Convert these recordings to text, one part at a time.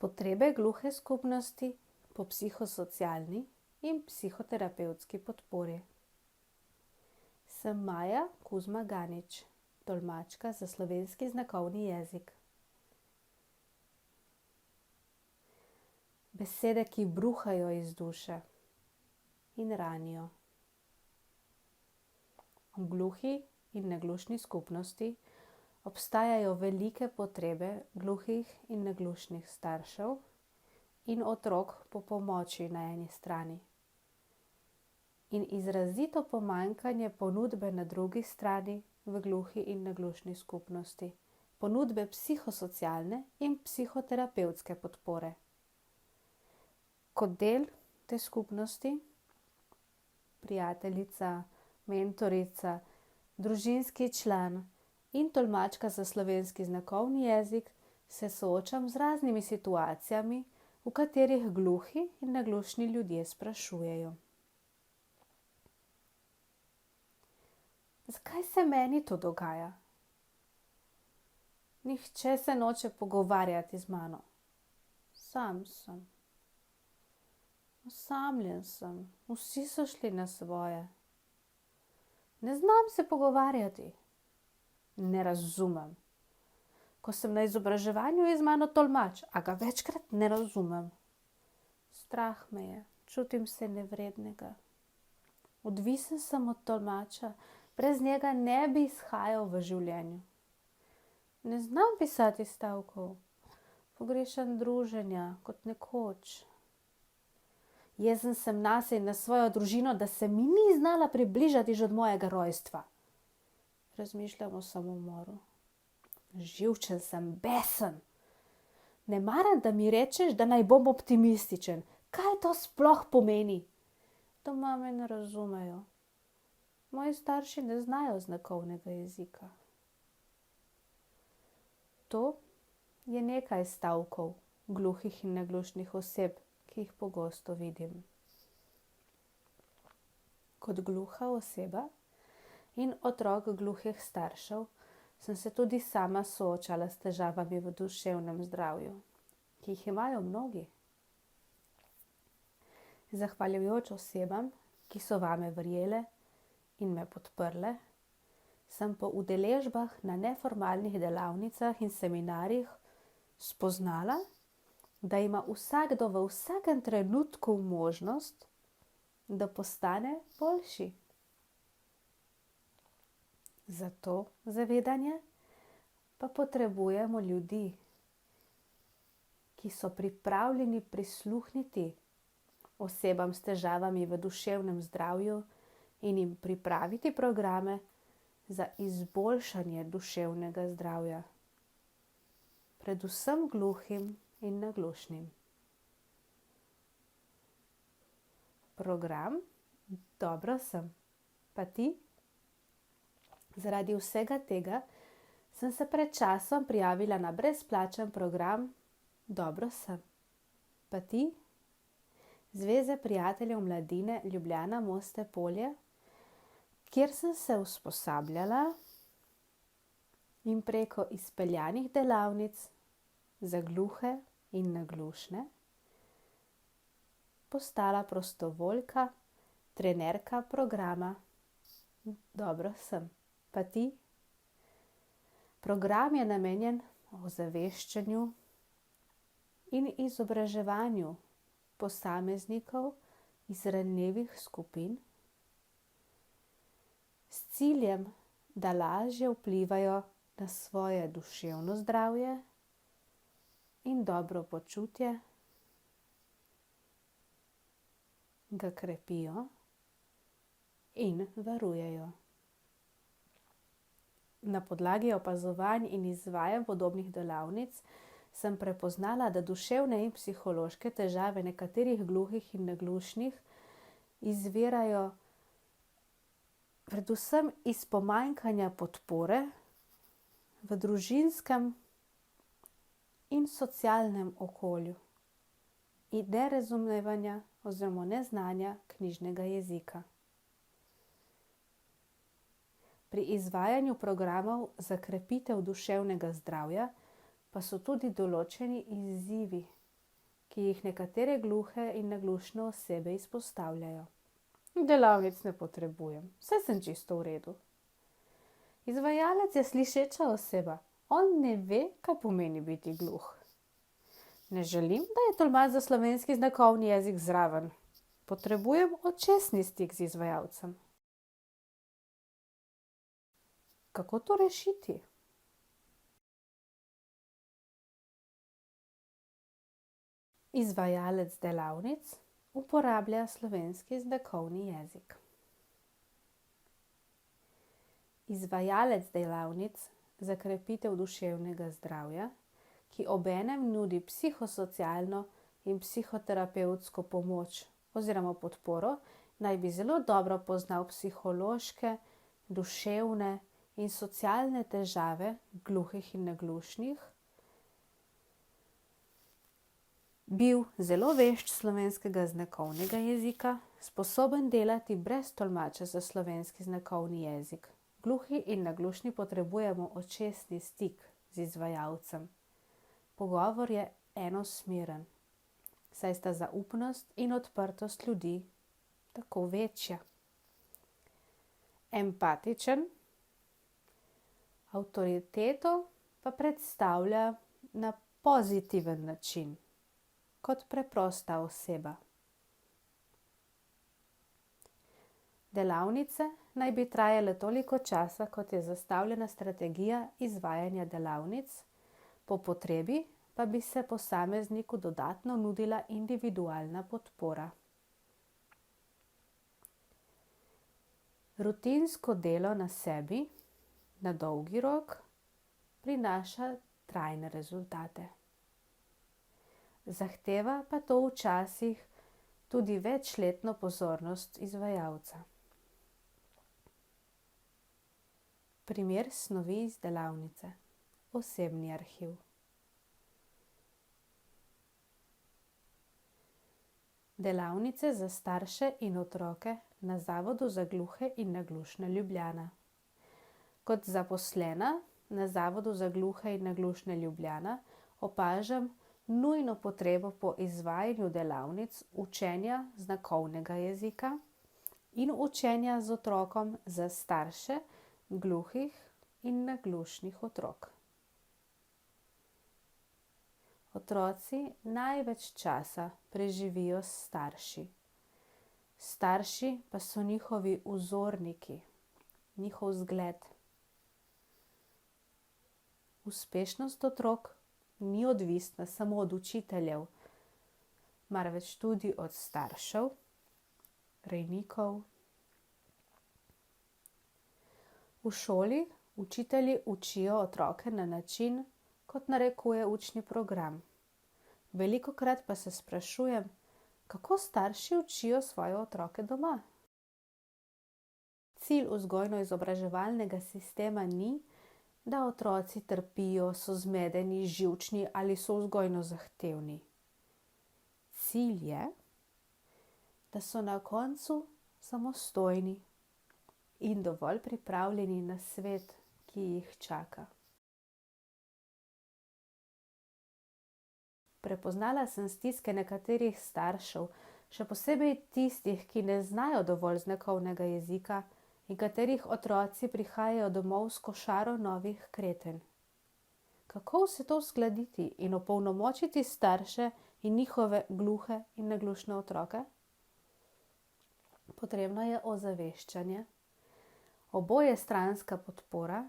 Potrebe gluhe skupnosti po psihosocialni in psihoterapevtski podpori. Sem Maja Kuzma Ganič, tolmačka za slovenski znakovni jezik. Besede, ki bruhajo iz duše in ranijo. V gluhi in naglušni skupnosti obstajajo velike potrebe gluhih in naglušnih staršev in otrok po pomoči na eni strani in izrazito pomanjkanje ponudbe na drugi strani v gluhi in naglušni skupnosti, ponudbe psihosocialne in psihoterapevtske podpore. Kot del te skupnosti, prijateljica, mentorica, družinski član in tolmačka za slovenski znakovni jezik se soočam z raznimi situacijami, v katerih gluhi in naglušni ljudje sprašujejo: zakaj se meni to dogaja? Nihče se noče pogovarjati z mano. Sam sem. Osamljen sem. Vsi so šli na svoje. Ne znam se pogovarjati. Ne razumem. Ko sem na izobraževanju, je z mano tolmač, a ga večkrat ne razumem. Strah me je, čutim se nevrednega. Odvisen sem od tolmača, brez njega ne bi izhajal v življenju. Ne znam pisati stavkov, pogrešam druženja kot nekoč. Jezen sem nase in na svojo družino, da se mi ni znala približati že od mojega rojstva. Razmišljam o samomoru. Živčen sem, besen. Ne maram, da mi rečeš, da naj bom optimističen. Kaj to sploh pomeni? Doma me ne razumejo. Moji starši ne znajo znakovnega jezika. To je nekaj stavkov gluhih in naglušnih oseb, ki jih pogosto vidim. Kot gluha oseba in otrok gluhih staršev sem se tudi sama soočala s težavami v duševnem zdravju, ki jih imajo mnogi. Zahvaljujoč osebam, ki so vame verjele in me podprle, sem po udeležbah na neformalnih delavnicah in seminarjih spoznala, da ima vsakdo v vsakem trenutku možnost, da postane boljši. Za to zavedanje pa potrebujemo ljudi, ki so pripravljeni prisluhniti osebam s težavami v duševnem zdravju in jim pripraviti programe za izboljšanje duševnega zdravja, predvsem gluhim in naglušnim. Program Dobro sem, pa ti? Zaradi vsega tega sem se pred časom prijavila na brezplačen program Dobro sem, pa ti? Zveze prijateljev mladine Ljubljana Moste Polje, kjer sem se usposabljala in preko izpeljanih delavnic za gluhe in naglušne postala prostovoljka, trenerka programa Dobro sem, pa ti? Program je namenjen ozaveščanju in izobraževanju posameznikov iz ranljivih skupin s ciljem, da lažje vplivajo na svoje duševno zdravje in dobro počutje, ga krepijo in varujejo. Na podlagi opazovanj in izvajanj podobnih delavnic sem prepoznala, da duševne in psihološke težave nekaterih gluhih in naglušnih izvirajo predvsem iz pomanjkanja podpore v družinskem in socialnem okolju in nerazumevanja oziroma neznanja knjižnega jezika. Pri izvajanju programov za krepitev duševnega zdravja pa so tudi določeni izzivi ki jih nekatere gluhe in naglušne osebe izpostavljajo. Delavnic ne potrebujem, saj sem čisto v redu. Izvajalec je slišeča oseba, on ne ve, kaj pomeni biti gluh. Ne želim, da je tolmač za slovenski znakovni jezik zraven. Potrebujem očesni stik z izvajalcem. Kako to rešiti? Izvajalec delavnic uporablja slovenski znakovni jezik. Izvajalec delavnic za krepitev duševnega zdravja, ki obenem nudi psihosocialno in psihoterapevtsko pomoč oziroma podporo, naj bi zelo dobro poznal psihološke, duševne in socialne težave gluhih in naglušnih, bil zelo vešč slovenskega znakovnega jezika, sposoben delati brez tolmača za slovenski znakovni jezik. Gluhi in naglušni potrebujemo očesni stik z izvajalcem. Pogovor je enosmeren, saj sta zaupnost in odprtost ljudi tako večja. Empatičen, avtoriteto pa predstavlja na pozitiven način, kot preprosta oseba. Delavnice naj bi trajale toliko časa, kot je zastavljena strategija izvajanja delavnic, po potrebi pa bi se posamezniku dodatno nudila individualna podpora. Rutinsko delo na sebi, na dolgi rok, prinaša trajne rezultate. Zahteva pa to včasih tudi večletno pozornost izvajalca. Primer snovi iz delavnice. Osebni arhiv. Delavnice za starše in otroke na Zavodu za gluhe in naglušne Ljubljana. Kot zaposlena na Zavodu za gluhe in naglušne Ljubljana opažam nujno potrebo po izvajanju delavnic učenja znakovnega jezika in učenja z otrokom za starše gluhih in naglušnih otrok. Otroci največ časa preživijo s starši. Starši pa so njihovi vzorniki, njihov zgled. Uspešnost otrok ni odvisna samo od učiteljev, marveč tudi od staršev, rejnikov. V šoli učitelji učijo otroke na način, kot narekuje učni program. Velikokrat pa se sprašujem, kako starši učijo svoje otroke doma. Cilj vzgojno-izobraževalnega sistema ni, da otroci trpijo, so zmedeni, živčni ali so vzgojno zahtevni. Cilj je, da so na koncu samostojni in dovolj pripravljeni na svet, ki jih čaka. Prepoznala sem stiske nekaterih staršev, še posebej tistih, ki ne znajo dovolj znakovnega jezika in katerih otroci prihajajo domov s košaro novih kretenj. Kako vse to uskladiti in opolnomočiti starše in njihove gluhe in naglušne otroke? Potrebno je ozaveščanje, obojestranska podpora,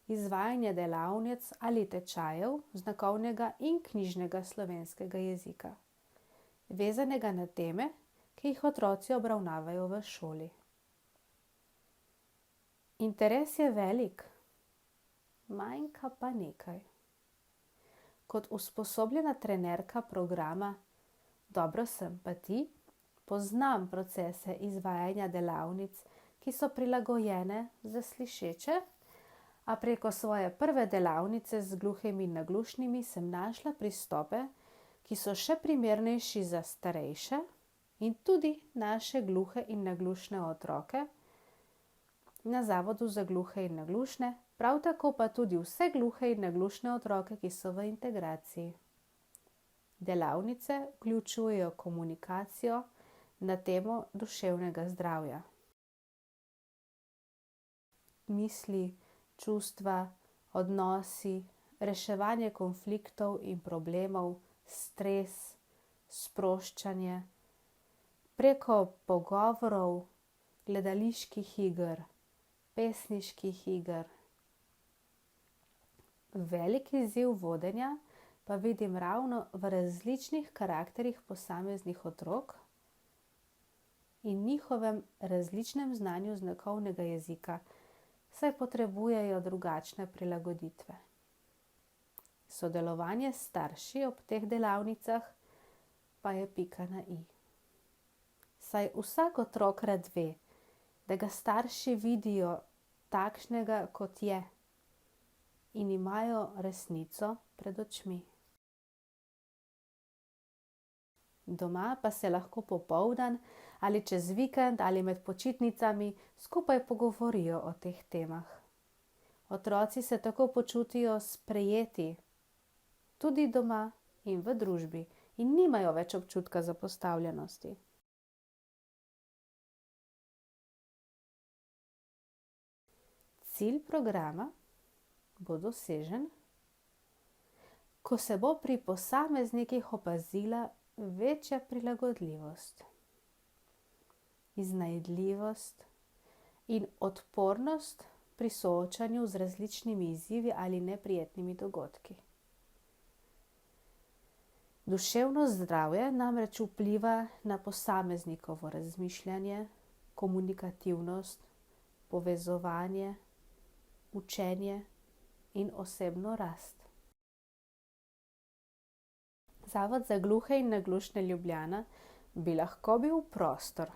izvajanje delavnic ali tečajev znakovnega in knjižnega slovenskega jezika, vezanega na teme, ki jih otroci obravnavajo v šoli. Interes je velik, manjka pa nekaj. Kot usposobljena trenerka programa Dobro sem pa ti, poznam procese izvajanja delavnic, ki so prilagojene za slišeče, a preko svoje prve delavnice z gluhimi in naglušnimi sem našla pristope, ki so še primernejši za starejše in tudi naše gluhe in naglušne otroke na Zavodu za gluhe in naglušne, prav tako pa tudi vse gluhe in naglušne otroke, ki so v integraciji. Delavnice vključujejo komunikacijo na temo duševnega zdravja. Misli, čustva, odnosi, reševanje konfliktov in problemov, stres, sproščanje, preko pogovorov, gledaliških iger, pesniških iger. Velik izziv vodenja pa vidim ravno v različnih karakterih posameznih otrok in njihovem različnem znanju znakovnega jezika, saj potrebujejo drugačne prilagoditve. Sodelovanje s starši ob teh delavnicah pa je pika na i. Saj vsak otrok rad ve, da ga starši vidijo takšnega, kot je, in imajo resnico pred očmi. Doma pa se lahko popoldan ali čez vikend ali med počitnicami skupaj pogovorijo o teh temah. Otroci se tako počutijo sprejeti, tudi doma in v družbi, in nimajo več občutka zapostavljenosti. Cilj programa bo dosežen, ko se bo pri posameznikih opazila večja prilagodljivost, iznajdljivost in odpornost pri soočanju z različnimi izzivi ali neprijetnimi dogodki. Duševno zdravje namreč vpliva na posameznikovo razmišljanje, komunikativnost, povezovanje, učenje in osebno rast. Zavod za gluhe in naglušne Ljubljana bi lahko bil prostor,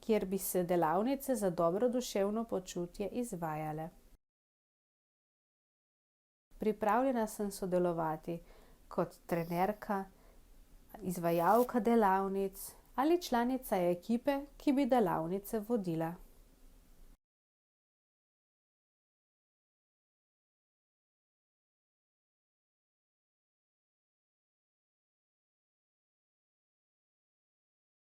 kjer bi se delavnice za dobro duševno počutje izvajale. Pripravljena sem sodelovati kot trenerka, izvajalka delavnic ali članica ekipe, ki bi delavnice vodila.